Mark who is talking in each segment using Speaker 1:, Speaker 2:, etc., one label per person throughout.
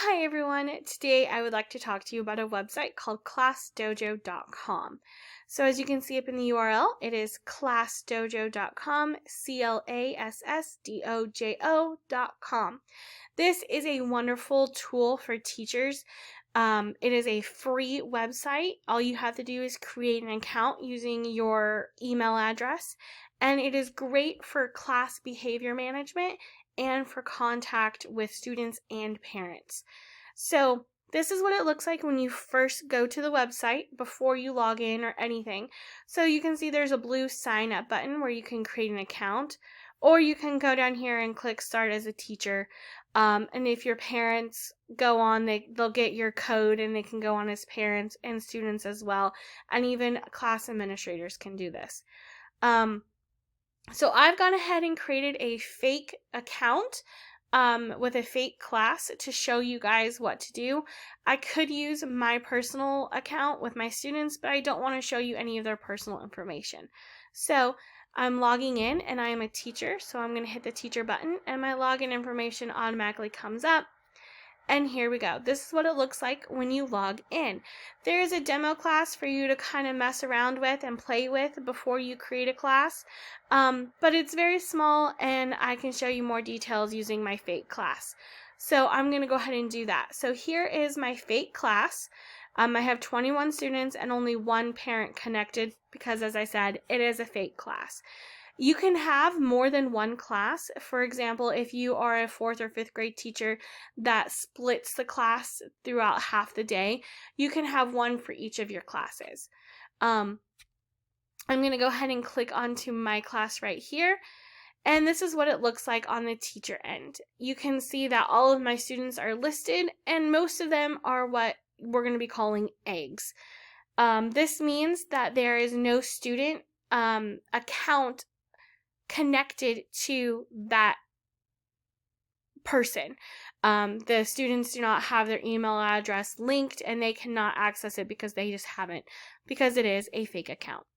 Speaker 1: Hi everyone, today I would like to talk to you about a website called ClassDojo.com. So as you can see up in the URL, it is ClassDojo.com, ClassDojo.com. This is a wonderful tool for teachers. It is a free website. All you have to do is create an account using your email address, and it is great for class behavior management and for contact with students and parents. So this is what it looks like when you first go to the website before you log in or anything. So you can see there's a blue sign up button where you can create an account, or you can go down here and click start as a teacher. And if your parents go on, they'll get your code and they can go on as parents and students as well. And even class administrators can do this. So I've gone ahead and created a fake account with a fake class to show you guys what to do. I could use my personal account with my students, but I don't want to show you any of their personal information. So I'm logging in and I am a teacher, so I'm going to hit the teacher button and my login information automatically comes up. And here we go. This is what it looks like when you log in. There is a demo class for you to kind of mess around with and play with before you create a class. But it's very small and I can show you more details using my fake class. So I'm going to go ahead and do that. So here is my fake class. I have 21 students and only one parent connected because, as I said, it is a fake class. You can have more than one class. For example, if you are a 4th or 5th grade teacher that splits the class throughout half the day, you can have one for each of your classes. I'm going to go ahead and click onto my class right here. And this is what it looks like on the teacher end. You can see that all of my students are listed and most of them are what we're going to be calling eggs. This means that there is no student account connected to that person. The students do not have their email address linked and they cannot access it because they just haven't, because it is a fake account.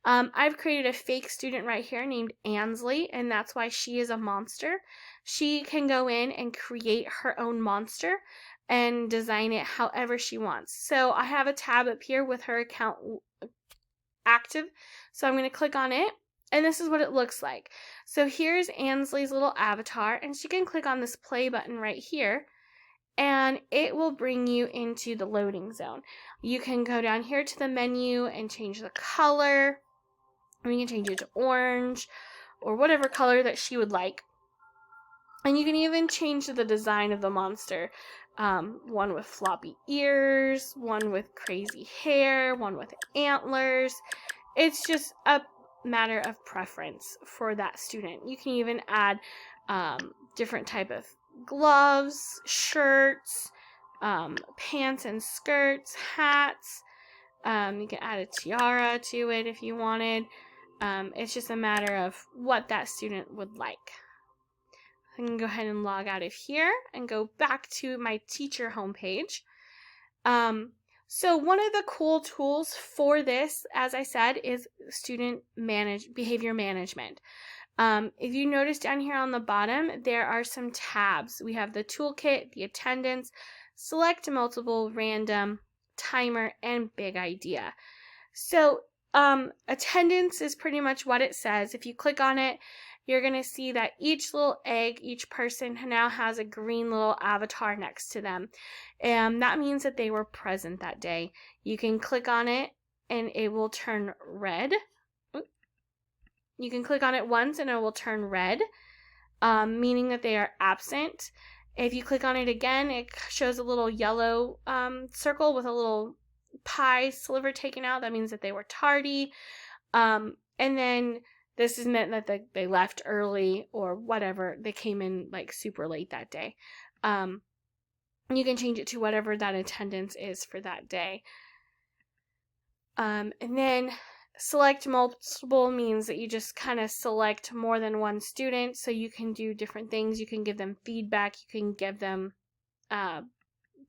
Speaker 1: I've created a fake student right here named Ansley, and that's why she is a monster. She can go in and create her own monster and design it however she wants. So I have a tab up here with her account active, so I'm going to click on it. And this is what it looks like. So here's Ansley's little avatar, and she can click on this play button right here, and it will bring you into the loading zone. You can go down here to the menu and change the color. And you can change it to orange or whatever color that she would like. And you can even change the design of the monster. One with floppy ears, one with crazy hair, one with antlers. It's just a matter of preference for that student. You can even add different type of gloves, shirts, pants and skirts, hats. You can add a tiara to it if you wanted. It's just a matter of what that student would like. I can go ahead and log out of here and go back to my teacher homepage. So one of the cool tools for this, as I said, is student behavior management. If you notice down here on the bottom, there are some tabs. We have the toolkit, the attendance, select multiple, random, timer, and big idea. So attendance is pretty much what it says. If you click on it, you're going to see that each little egg, each person now has a green little avatar next to them. And that means that they were present that day. You can click on it and it will turn red. You can click on it once and it will turn red, meaning that they are absent. If you click on it again, it shows a little yellow circle with a little pie sliver taken out. That means that they were tardy. And then this is meant that they left early or whatever. They came in like super late that day. You can change it to whatever that attendance is for that day. And then select multiple means that you just kind of select more than one student, so you can do different things. You can give them feedback. You can give them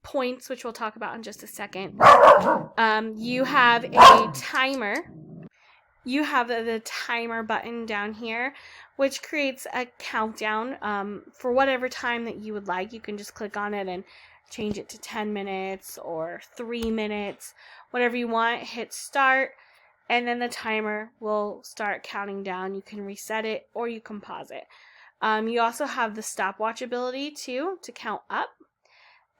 Speaker 1: points, which we'll talk about in just a second. You have a timer. you have the timer button down here, which creates a countdown for whatever time that you would like. You can just click on it and change it to 10 minutes or 3 minutes, whatever you want. Hit start, and then the timer will start counting down. You can reset it or you can pause it. You also have the stopwatch ability too, to count up.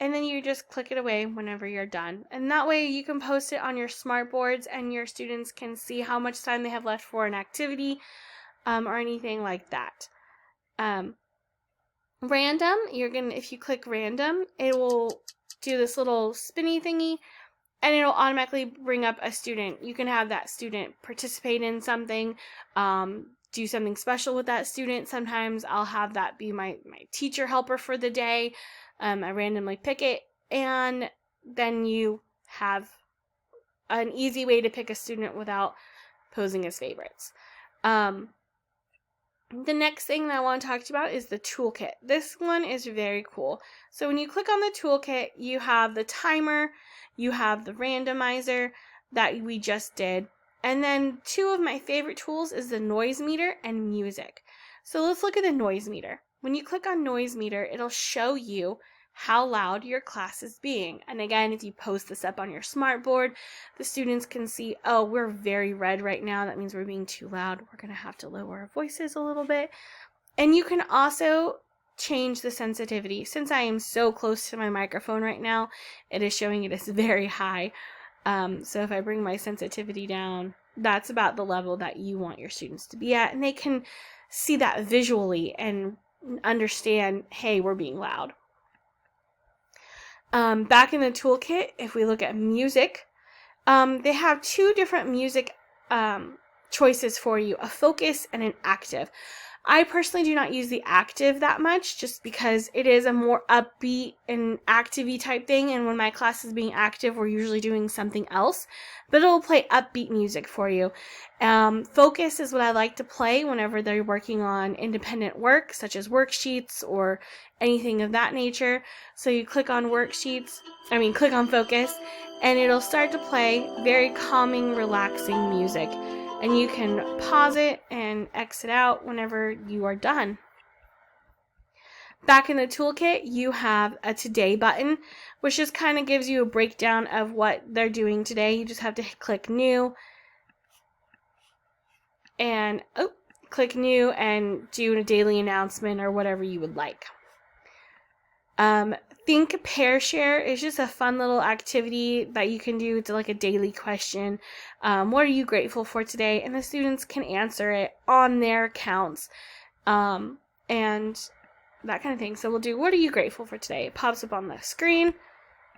Speaker 1: And then you just click it away whenever you're done. And that way you can post it on your smart boards and your students can see how much time they have left for an activity or anything like that. Random, if you click random, it will do this little spinny thingy and it'll automatically bring up a student. You can have that student participate in something, do something special with that student. Sometimes I'll have that be my teacher helper for the day. I randomly pick it, and then you have an easy way to pick a student without posing as favorites. The next thing that I want to talk to you about is the toolkit. This one is very cool. So when you click on the toolkit, you have the timer, you have the randomizer that we just did, and then two of my favorite tools is the noise meter and music. So let's look at the noise meter. When you click on noise meter, it'll show you how loud your class is being. And again, if you post this up on your smart board, the students can see, oh, we're very red right now. That means we're being too loud. We're going to have to lower our voices a little bit. And you can also change the sensitivity. Since I am so close to my microphone right now, it is showing it as very high. So if I bring my sensitivity down, that's about the level that you want your students to be at. And they can see that visually and understand, hey, we're being loud. Back in the toolkit, if we look at music, they have two different music choices for you, a focus and an active. I personally do not use the active that much just because it is a more upbeat and active-y type thing, and when my class is being active, we're usually doing something else, but it'll play upbeat music for you. Focus is what I like to play whenever they're working on independent work, such as worksheets or anything of that nature. So you click on click on focus, and it'll start to play very calming, relaxing music. And you can pause it and exit out whenever you are done. Back in the toolkit, you have a today button, which just kind of gives you a breakdown of what they're doing today. You just have to click new and do a daily announcement or whatever you would like. Think Pair Share is just a fun little activity that you can do. It's like a daily question. What are you grateful for today? And the students can answer it on their accounts and that kind of thing. So we'll do, what are you grateful for today? It pops up on the screen,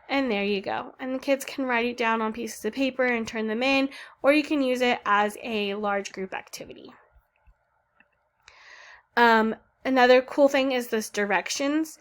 Speaker 1: and there you go. And the kids can write it down on pieces of paper and turn them in, or you can use it as a large group activity. Another cool thing is this directions.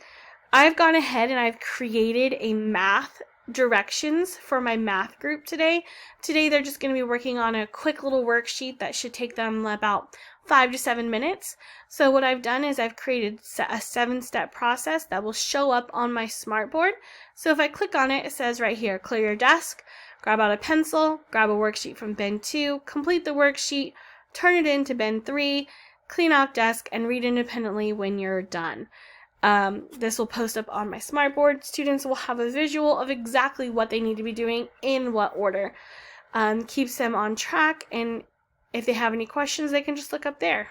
Speaker 1: I've gone ahead and I've created a math directions for my math group today. Today they're just going to be working on a quick little worksheet that should take them about 5 to 7 minutes. So what I've done is I've created a 7-step process that will show up on my smart board. So if I click on it, it says right here, clear your desk, grab out a pencil, grab a worksheet from bin 2, complete the worksheet, turn it into bin 3, clean off desk, and read independently when you're done. This will post up on my smart board. Students will have a visual of exactly what they need to be doing in what order. Keeps them on track, and if they have any questions, they can just look up there.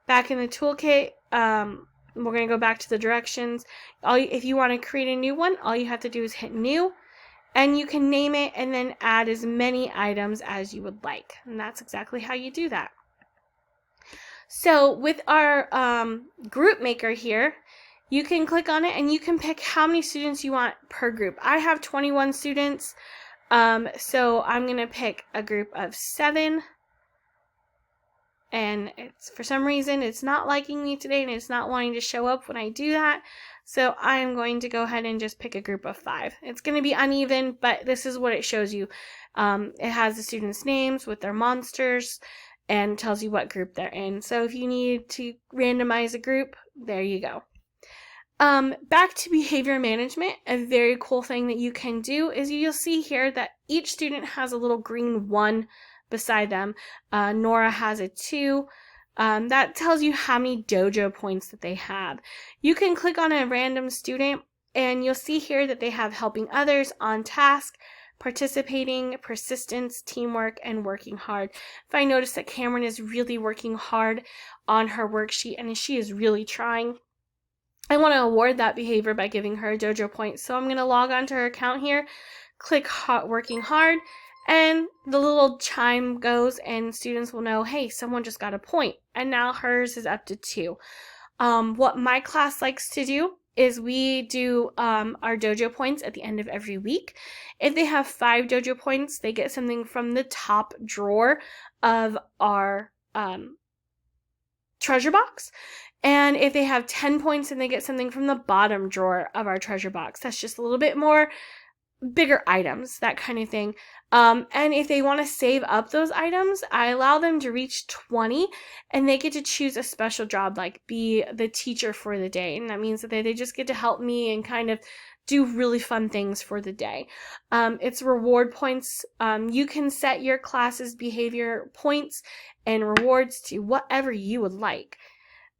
Speaker 1: Back in the toolkit, we're going to go back to the directions. If you want to create a new one, all you have to do is hit new, and you can name it and then add as many items as you would like. And that's exactly how you do that. So with our group maker here, you can click on it and you can pick how many students you want per group. I have 21 students, so I'm going to pick a group of 7. And for some reason, it's not liking me today and it's not wanting to show up when I do that. So I'm going to go ahead and just pick a group of 5. It's going to be uneven, but this is what it shows you. It has the students' names with their monsters and tells you what group they're in. So if you need to randomize a group, there you go. Back to behavior management, a very cool thing that you can do is you'll see here that each student has a little green 1 beside them. Nora has a 2. That tells you how many dojo points that they have. You can click on a random student and you'll see here that they have helping others, on task, participating, persistence, teamwork, and working hard. If I notice that Cameron is really working hard on her worksheet and she is really trying, I want to award that behavior by giving her a dojo point. So I'm going to log on to her account here, click working hard, and the little chime goes and students will know, hey, someone just got a point. And now hers is up to 2. What my class likes to do is we do our dojo points at the end of every week. If they have 5 dojo points, they get something from the top drawer of our treasure box. And if they have 10 points, then they get something from the bottom drawer of our treasure box. That's just a little bit more bigger items, that kind of thing. And if they want to save up those items, I allow them to reach 20 and they get to choose a special job, like be the teacher for the day. And that means that they just get to help me and kind of do really fun things for the day. It's reward points. You can set your class's behavior points and rewards to whatever you would like.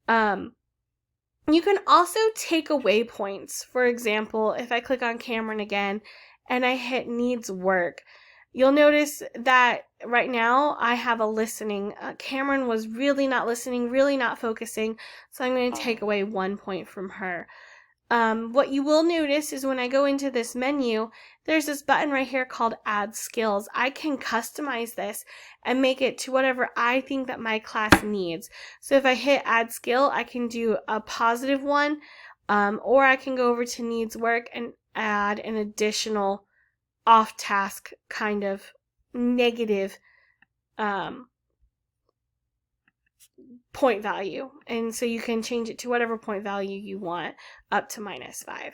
Speaker 1: You can also take away points. For example, if I click on Cameron again and I hit needs work, you'll notice that right now I have a listening. Cameron was really not listening, really not focusing, so I'm going to take away 1 point from her. What you will notice is when I go into this menu, there's this button right here called Add Skills. I can customize this and make it to whatever I think that my class needs. So if I hit Add Skill, I can do a positive one, or I can go over to Needs Work and add an additional off-task kind of negative point value, and so you can change it to whatever point value you want up to -5.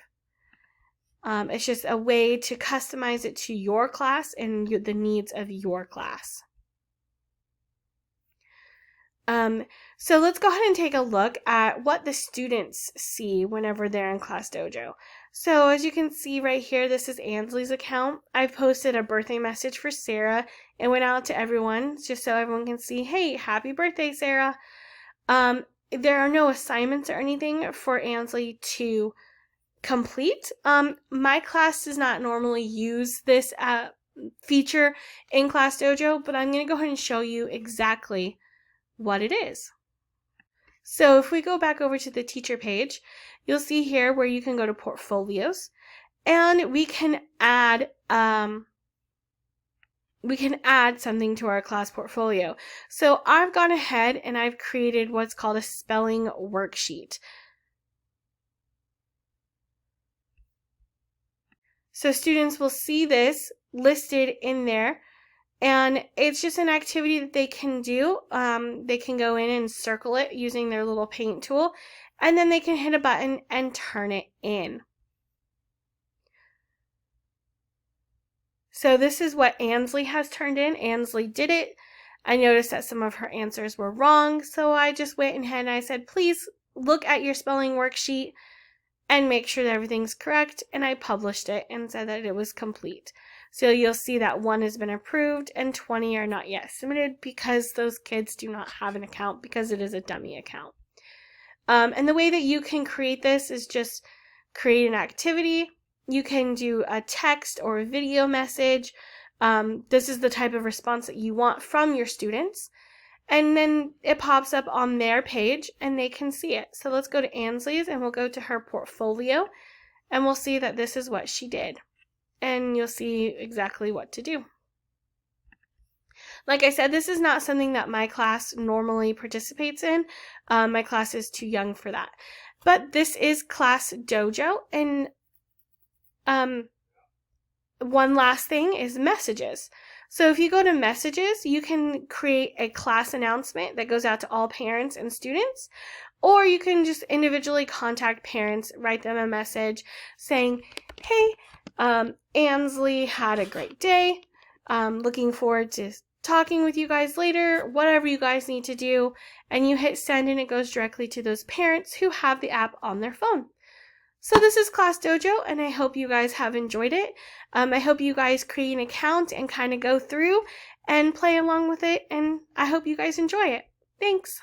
Speaker 1: It's just a way to customize it to your class and the needs of your class. So let's go ahead and take a look at what the students see whenever they're in Class Dojo. So as you can see right here, this is Ansley's account. I've posted a birthday message for Sarah and went out to everyone just so everyone can see, hey, happy birthday, Sarah. There are no assignments or anything for Ansley to complete. My class does not normally use this feature in Class Dojo, but I'm going to go ahead and show you exactly what it is. So if we go back over to the teacher page, you'll see here where you can go to portfolios, and we can add something to our class portfolio. So I've gone ahead and I've created what's called a spelling worksheet. So students will see this listed in there, and it's just an activity that they can do. They can go in and circle it using their little paint tool, and then they can hit a button and turn it in. So this is what Ansley has turned in. Ansley did it. I noticed that some of her answers were wrong, so I just went ahead and I said, please look at your spelling worksheet and make sure that everything's correct, and I published it and said that it was complete. So you'll see that 1 has been approved and 20 are not yet submitted because those kids do not have an account because it is a dummy account. And the way that you can create this is just create an activity. You can do a text or a video message. This is the type of response that you want from your students. And then it pops up on their page and they can see it. So let's go to Ansley's and we'll go to her portfolio and we'll see that this is what she did. And you'll see exactly what to do. Like I said, this is not something that my class normally participates in. My class is too young for that. But this is Class Dojo. And one last thing is messages. So if you go to messages, you can create a class announcement that goes out to all parents and students, or you can just individually contact parents, write them a message saying, hey, Ansley had a great day. Looking forward to talking with you guys later, whatever you guys need to do. And you hit send and it goes directly to those parents who have the app on their phone. So this is Class Dojo, and I hope you guys have enjoyed it. I hope you guys create an account and kind of go through and play along with it, and I hope you guys enjoy it. Thanks.